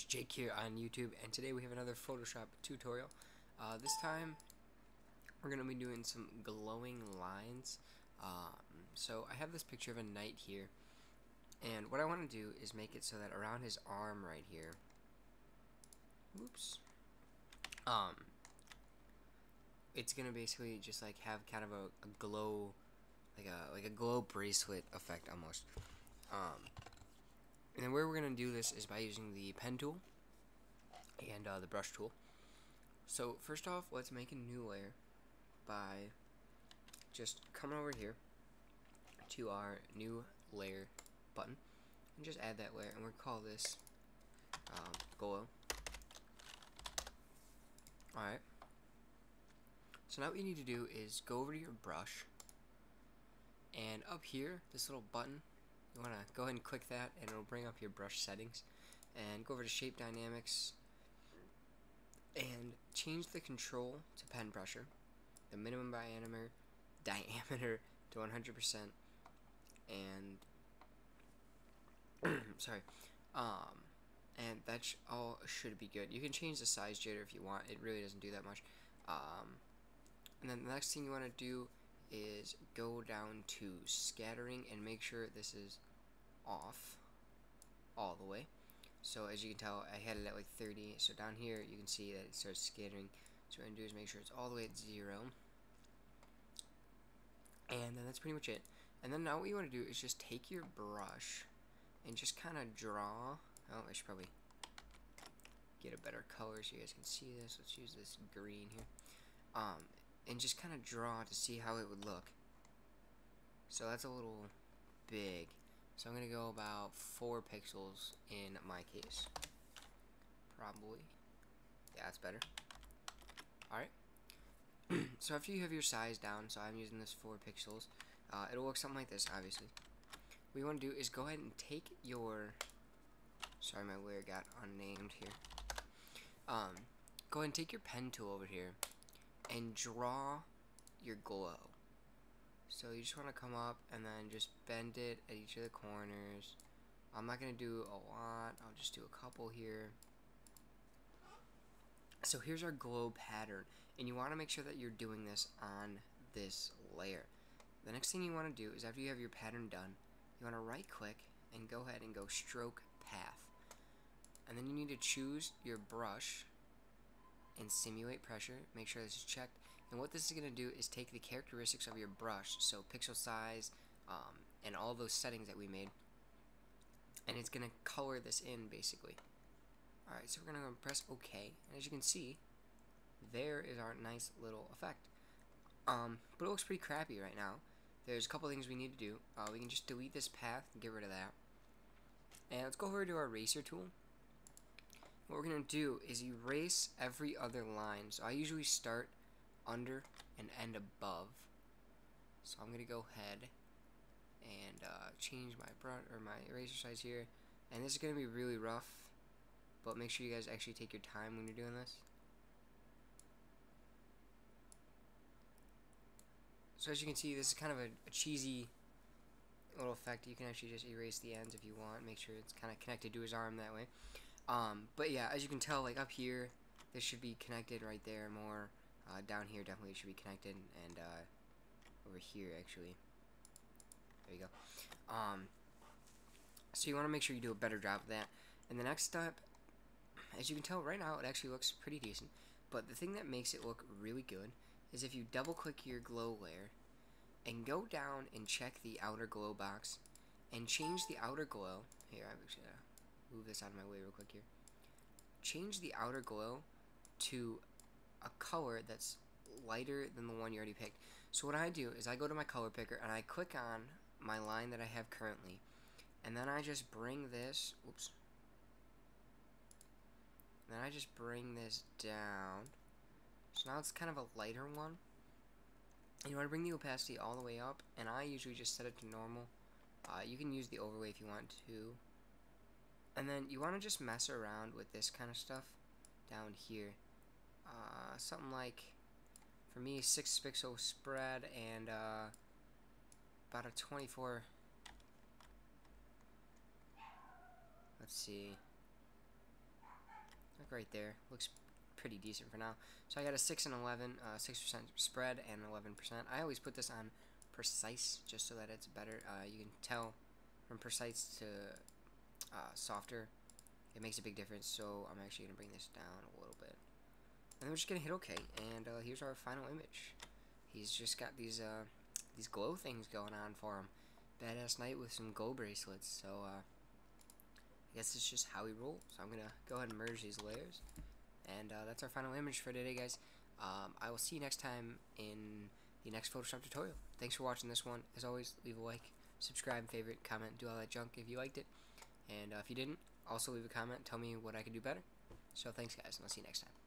guys, Jake here on YouTube, and today we have another Photoshop tutorial. This time we're going to be doing some glowing lines. So I have this picture of a knight here, and what I want to do is make it so that around his arm right here, it's going to basically just like have kind of a glow, like a glow bracelet effect almost. And then where we're going to do this is by using the pen tool and the brush tool. So first off, let's make a new layer by just coming over here to our new layer button and just add that layer, and we're going to call this glow. Alright, so now what you need to do is go over to your brush, and up here, this little button, you want to go ahead and click that, and it'll bring up your brush settings. And go over to shape dynamics and change the control to pen pressure, the minimum diameter to 100%, and sorry, and that all should be good. You can change the size jitter if you want. It really doesn't do that much. And then the next thing you want to do is go down to scattering and make sure this is off all the way. So as you can tell, I had it at like 30, so down here you can see that it starts scattering. So what we're going to do is make sure it's all the way at 0, and then that's pretty much it. And then now what you want to do is just take your brush and just kind of draw. Oh, I should probably get a better color so you guys can see this. Let's use this green here. And just kind of draw to see how it would look. So that's a little big, so I'm going to go about 4 pixels in my case. Probably. Yeah, that's better. Alright. So after you have your size down, so I'm using this 4 pixels, it'll look something like this, obviously. What you want to do is go ahead and take your... Sorry, my layer got unnamed here. Go ahead and take your pen tool over here and draw your glow. So you just want to come up and then just bend it at each of the corners. I'm not going to do a lot, I'll just do a couple here. So here's our glow pattern, and you want to make sure that you're doing this on this layer. The next thing you want to do is after you have your pattern done, you want to right click and go ahead and go stroke path. And then you need to choose your brush and simulate pressure. Make sure this is checked. And what this is going to do is take the characteristics of your brush, so pixel size, and all those settings that we made, and it's going to color this in basically. Alright, so we're going to press OK, and as you can see, there is our nice little effect. But it looks pretty crappy right now. There's a couple things we need to do. We can just delete this path and get rid of that. And let's go over to our eraser tool. What we're going to do is erase every other line. So I usually start under and end above. So I'm going to go ahead and change my brush or my eraser size here. And this is going to be really rough, but make sure you guys actually take your time when you're doing this. So as you can see, this is kind of a cheesy little effect. You can actually just erase the ends if you want. Make sure it's kind of connected to his arm that way. But yeah, as you can tell, like up here, this should be connected right there more. Down here definitely should be connected, and over here actually. There you go. So you want to make sure you do a better job of that. And the next step, as you can tell right now, it actually looks pretty decent. But the thing that makes it look really good is if you double click your glow layer and go down and check the outer glow box and change the outer glow. Here, I'm actually gonna move this out of my way real quick here. Change the outer glow to a color that's lighter than the one you already picked. So what I do is I go to my color picker and I click on my line that I have currently, and then I just bring this, oops, then I just bring this down. So now it's kind of a lighter one. You want to bring the opacity all the way up, and I usually just set it to normal. You can use the overlay if you want to. And then you want to just mess around with this kind of stuff down here. Something like, for me, 6 pixel spread and about a 24. Let's see. like right there. Looks pretty decent for now. So I got a 6 and 11, 6% spread and 11%. I always put this on precise just so that it's better. You can tell from precise to softer, it makes a big difference. So I'm actually going to bring this down a little bit. And then we're just going to hit OK. And here's our final image. He's just got these glow things going on for him. Badass knight with some glow bracelets. So I guess it's just how we roll. So I'm going to go ahead and merge these layers. And that's our final image for today, guys. I will see you next time in the next Photoshop tutorial. Thanks for watching this one. As always, leave a like, subscribe, favorite, comment, do all that junk if you liked it. And if you didn't, also leave a comment. Tell me what I could do better. So thanks, guys, and I'll see you next time.